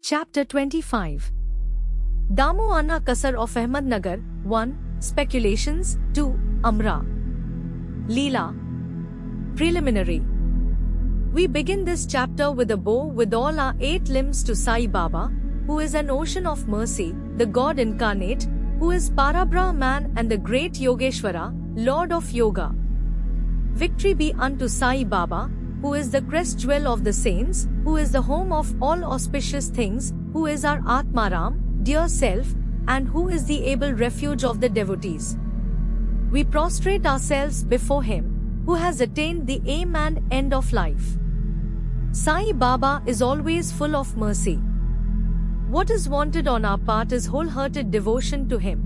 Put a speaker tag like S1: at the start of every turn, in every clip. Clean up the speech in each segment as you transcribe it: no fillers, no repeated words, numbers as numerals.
S1: Chapter 25 Damu Anna Kasar of Ahmednagar 1. Speculations 2. Amra Leela Preliminary. We begin this chapter with a bow with all our 8 limbs to Sai Baba, who is an ocean of mercy, the God incarnate, who is Parabrahman and the great Yogeshwara, Lord of Yoga. Victory be unto Sai Baba, who is the crest jewel of the saints, who is the home of all auspicious things, who is our Atmaram, dear self, and who is the able refuge of the devotees. We prostrate ourselves before him, who has attained the aim and end of life. Sai Baba is always full of mercy. What is wanted on our part is wholehearted devotion to him.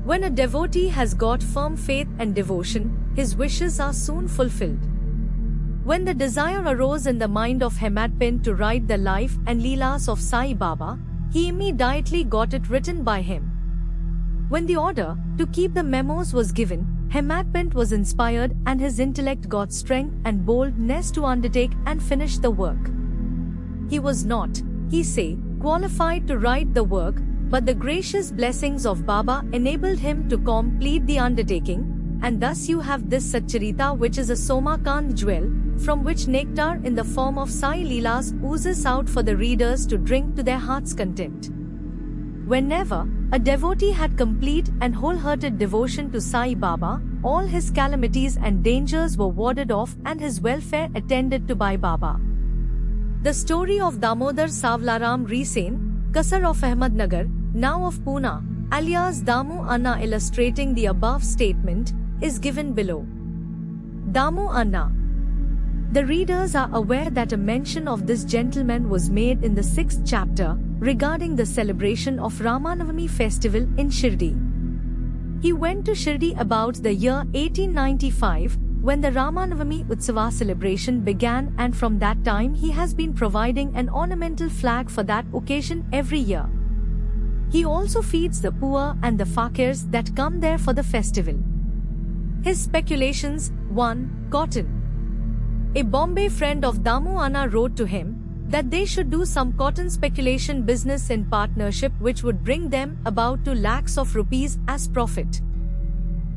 S1: When a devotee has got firm faith and devotion, his wishes are soon fulfilled. When the desire arose in the mind of Hemadpant to write the life and Leelas of Sai Baba, he immediately got it written by him. When the order to keep the memos was given, Hemadpant was inspired and his intellect got strength and boldness to undertake and finish the work. He was not, he say, qualified to write the work, but the gracious blessings of Baba enabled him to complete the undertaking, and thus you have this Satcharita, which is a Somakand jewel, from which nectar in the form of Sai Leelas oozes out for the readers to drink to their heart's content. Whenever a devotee had complete and wholehearted devotion to Sai Baba, all his calamities and dangers were warded off and his welfare attended to by Baba. The story of Damodar Savlaram Resain, Kasar of Ahmednagar, now of Pune, alias Damu Anna, illustrating the above statement, is given below. Damu Anna. The readers are aware that a mention of this gentleman was made in the 6th chapter, regarding the celebration of Ramanavami festival in Shirdi. He went to Shirdi about the year 1895, when the Ramanavami Utsava celebration began, and from that time he has been providing an ornamental flag for that occasion every year. He also feeds the poor and the fakirs that come there for the festival. His speculations 1. Cotton. A Bombay friend of Damu Anna wrote to him that they should do some cotton speculation business in partnership, which would bring them about 2 lakhs of rupees as profit.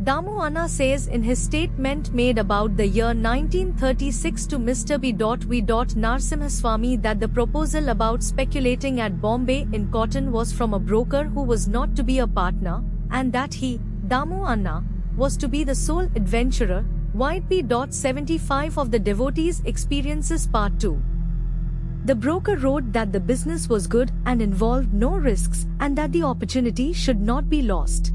S1: Damu Anna says in his statement made about the year 1936 to Mr. B. V. Narasimhaswamy that the proposal about speculating at Bombay in cotton was from a broker who was not to be a partner, and that he, Damu Anna, was to be the sole adventurer. White P. 75 of the Devotees' Experiences Part 2. The broker wrote that the business was good and involved no risks, and that the opportunity should not be lost.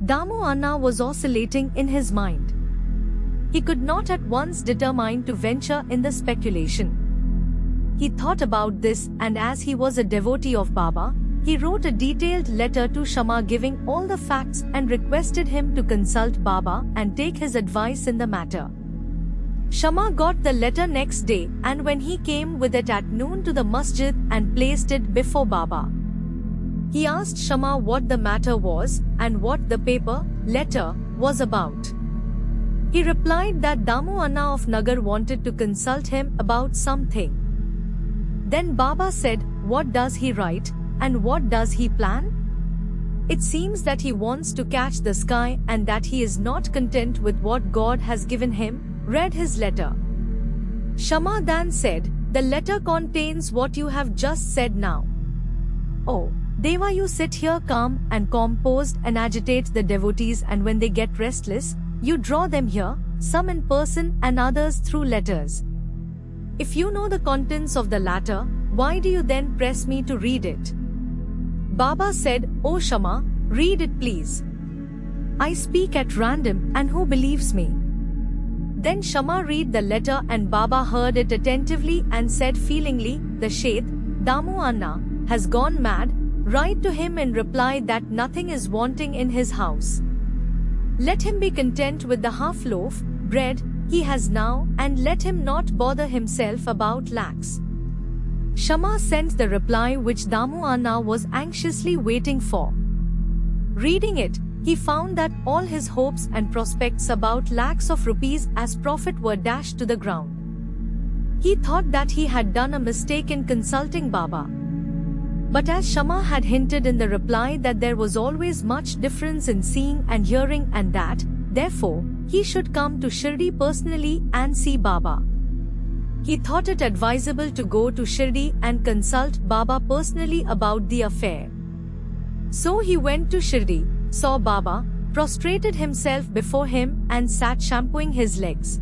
S1: Damu Anna was oscillating in his mind. He could not at once determine to venture in the speculation. He thought about this, and as he was a devotee of Baba, he wrote a detailed letter to Shama giving all the facts and requested him to consult Baba and take his advice in the matter. Shama got the letter next day, and when he came with it at noon to the masjid and placed it before Baba, he asked Shama what the matter was and what the letter was about. He replied that Damu Anna of Nagar wanted to consult him about something. Then Baba said, "What does he write, and what does he plan? It seems that he wants to catch the sky and that he is not content with what God has given him." Read his letter. Shama then said, "The letter contains what you have just said now. Oh, Deva, you sit here calm and composed and agitate the devotees, and when they get restless, you draw them here, some in person and others through letters. If you know the contents of the latter, why do you then press me to read it?" Baba said, "Oh Shama, read it please. I speak at random, and who believes me?" Then Shama read the letter, and Baba heard it attentively and said feelingly, "The Shaykh, Damu Anna, has gone mad. Write to him in reply that nothing is wanting in his house. Let him be content with the half loaf bread he has now, and let him not bother himself about lakhs." Shama sent the reply which Damu Anna was anxiously waiting for. Reading it, he found that all his hopes and prospects about lakhs of rupees as profit were dashed to the ground. He thought that he had done a mistake in consulting Baba. But as Shama had hinted in the reply that there was always much difference in seeing and hearing, and that, therefore, he should come to Shirdi personally and see Baba. He thought it advisable to go to Shirdi and consult Baba personally about the affair. So he went to Shirdi, saw Baba, prostrated himself before him and sat shampooing his legs.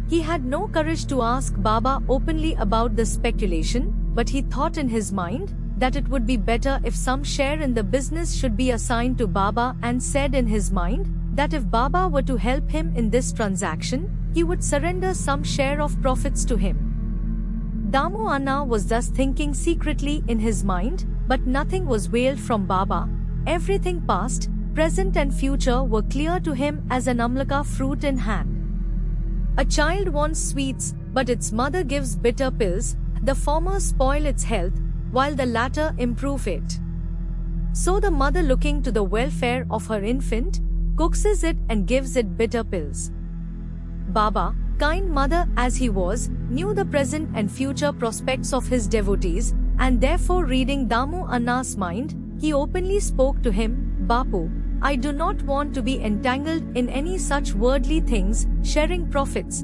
S1: He had no courage to ask Baba openly about the speculation, but he thought in his mind that it would be better if some share in the business should be assigned to Baba, and said in his mind that if Baba were to help him in this transaction, he would surrender some share of profits to him. Damu Anna was thus thinking secretly in his mind, but nothing was veiled from Baba. Everything past, present and future were clear to him as an amlaka fruit in hand. A child wants sweets, but its mother gives bitter pills. The former spoil its health, while the latter improve it. So the mother, looking to the welfare of her infant, coaxes it and gives it bitter pills. Baba, kind mother as he was, knew the present and future prospects of his devotees, and therefore, reading Damu Anna's mind, he openly spoke to him, Bapu, I do not want to be entangled in any such worldly things, sharing profits.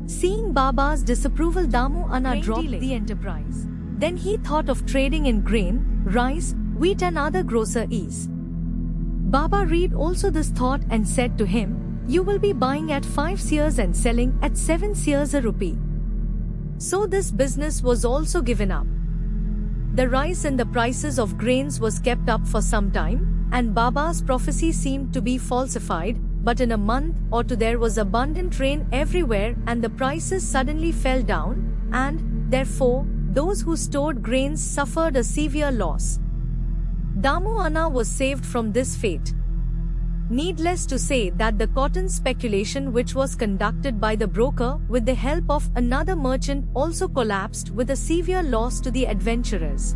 S1: Seeing Baba's disapproval, Damu Anna dropped the enterprise. Then he thought of trading in grain, rice, wheat and other groceries. Baba read also this thought and said to him, You will be buying at 5 seers and selling at 7 seers a rupee. So this business was also given up. The rise in the prices of grains was kept up for some time, and Baba's prophecy seemed to be falsified, but in a month or two there was abundant rain everywhere and the prices suddenly fell down, and, therefore, those who stored grains suffered a severe loss. Damu Anna was saved from this fate. Needless to say that the cotton speculation, which was conducted by the broker with the help of another merchant, also collapsed with a severe loss to the adventurers.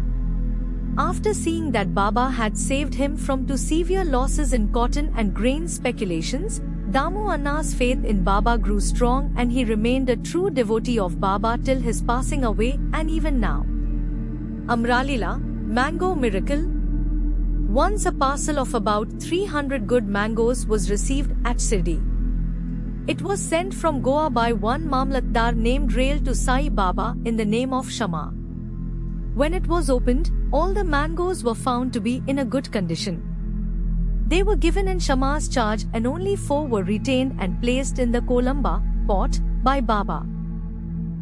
S1: After seeing that Baba had saved him from 2 severe losses in cotton and grain speculations, Damu Anna's faith in Baba grew strong and he remained a true devotee of Baba till his passing away, and even now. Amra Leela, Mango Miracle. Once a parcel of about 300 good mangoes was received at Shirdi. It was sent from Goa by one Mamlatdar named Rail to Sai Baba in the name of Shama. When it was opened, all the mangoes were found to be in a good condition. They were given in Shama's charge and only 4 were retained and placed in the Kolamba pot by Baba.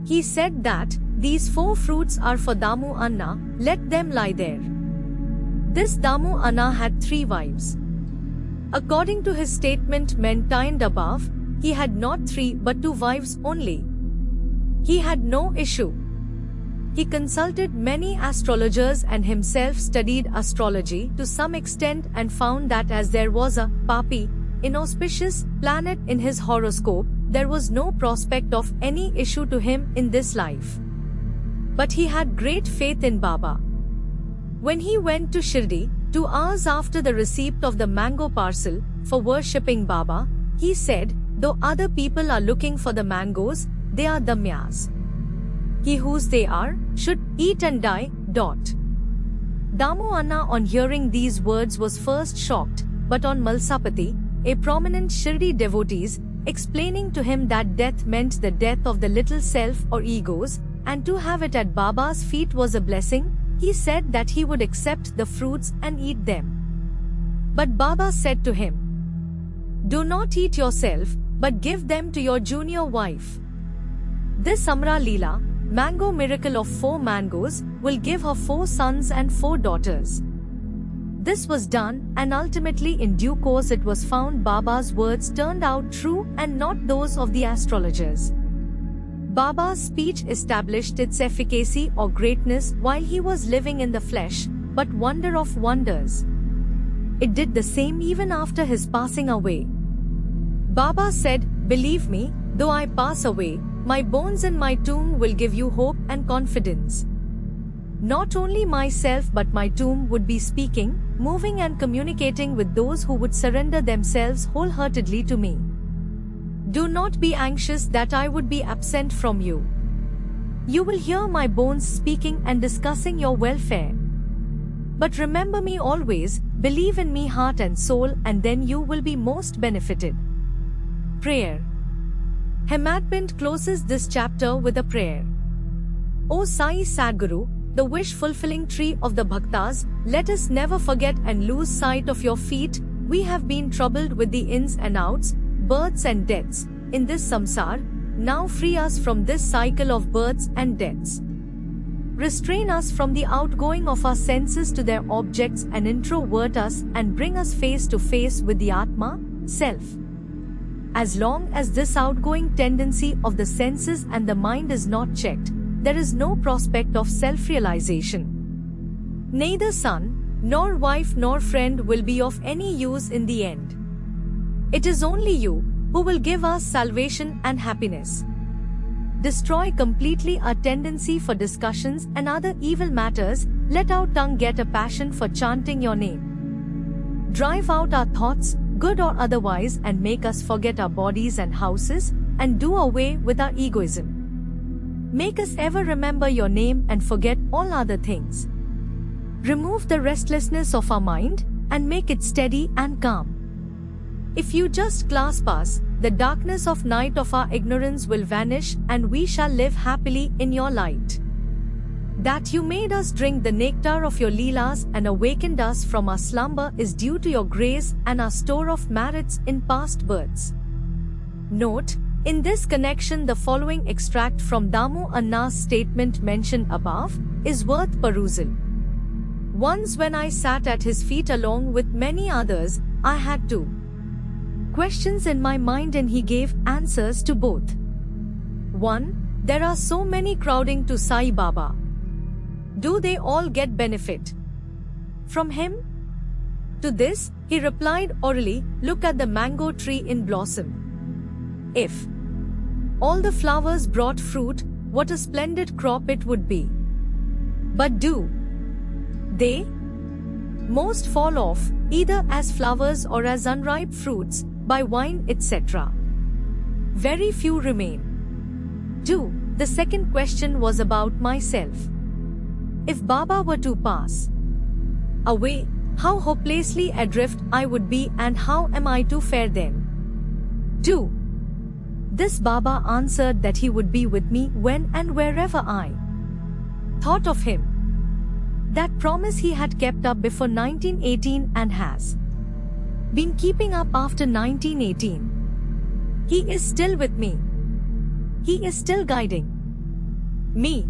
S1: He said that, These 4 fruits are for Damu Anna, let them lie there. This Damu Anna had 3 wives. According to his statement maintained above, he had not 3 but 2 wives only. He had no issue. He consulted many astrologers and himself studied astrology to some extent and found that as there was a Papi, inauspicious planet in his horoscope, there was no prospect of any issue to him in this life. But he had great faith in Baba. When he went to Shirdi, 2 hours after the receipt of the mango parcel, for worshipping Baba, he said, Though other people are looking for the mangoes, they are Damyas. He whose they are, should eat and die. Damu Anna on hearing these words was first shocked, but on Malsapati, a prominent Shirdi devotees, explaining to him that death meant the death of the little self or egos, and to have it at Baba's feet was a blessing, he said that he would accept the fruits and eat them. But Baba said to him, Do not eat yourself, but give them to your junior wife. This Amra Leela, Mango Miracle of 4 mangoes, will give her 4 sons and 4 daughters. This was done, and ultimately in due course it was found Baba's words turned out true and not those of the astrologers. Baba's speech established its efficacy or greatness while he was living in the flesh, but wonder of wonders, it did the same even after his passing away. Baba said, Believe me, though I pass away, my bones in my tomb will give you hope and confidence. Not only myself but my tomb would be speaking, moving and communicating with those who would surrender themselves wholeheartedly to me. Do not be anxious that I would be absent from you. You will hear my bones speaking and discussing your welfare. But remember me always, believe in me heart and soul, and then you will be most benefited. Prayer. Hemadpant closes this chapter with a prayer. O Sai Sadguru, the wish-fulfilling tree of the Bhaktas, let us never forget and lose sight of your feet. We have been troubled with the ins and outs, births and deaths, in this samsar. Now free us from this cycle of births and deaths. Restrain us from the outgoing of our senses to their objects and introvert us and bring us face to face with the Atma, Self. As long as this outgoing tendency of the senses and the mind is not checked, there is no prospect of self-realization. Neither son, nor wife nor friend will be of any use in the end. It is only you who will give us salvation and happiness. Destroy completely our tendency for discussions and other evil matters. Let our tongue get a passion for chanting your name. Drive out our thoughts, good or otherwise, and make us forget our bodies and houses, and do away with our egoism. Make us ever remember your name and forget all other things. Remove the restlessness of our mind and make it steady and calm. If you just clasp us, the darkness of night of our ignorance will vanish and we shall live happily in your light. That you made us drink the nectar of your Leelas and awakened us from our slumber is due to your grace and our store of merits in past births. Note, in this connection the following extract from Damu Anna's statement mentioned above is worth perusal. Once when I sat at his feet along with many others, I had two questions in my mind and he gave answers to both. 1. There are so many crowding to Sai Baba. Do they all get benefit from him? To this, he replied orally, look at the mango tree in blossom. If all the flowers brought fruit, what a splendid crop it would be. But do they most fall off, either as flowers or as unripe fruits, by wine, etc. Very few remain. 2. The second question was about myself. If Baba were to pass away, how hopelessly adrift I would be, and how am I to fare then? 2. This Baba answered that he would be with me when and wherever I thought of him. That promise he had kept up before 1918 and has been keeping up after 1918. He is still with me. He is still guiding me.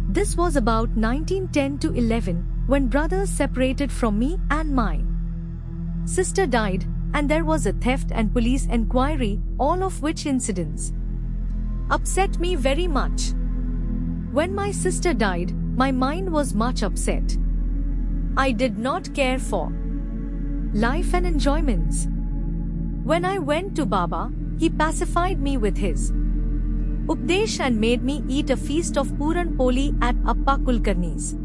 S1: This was about 1910 to 11, when brothers separated from me and my sister died, and there was a theft and police enquiry, all of which incidents upset me very much. When my sister died, my mind was much upset. I did not care for life and enjoyments. When I went to Baba, he pacified me with his Updesh and made me eat a feast of Puran Poli at Appa Kulkarni's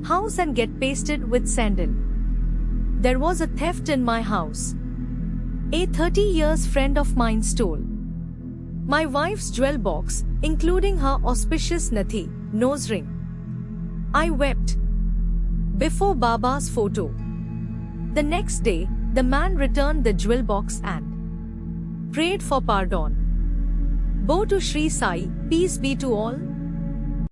S1: house and get pasted with sandal. There was a theft in my house. A 30 years friend of mine stole my wife's jewel box, including her auspicious nathi, nose ring. I wept before Baba's photo. The next day, the man returned the jewel box and prayed for pardon. Bow to Sri Sai, peace be to all.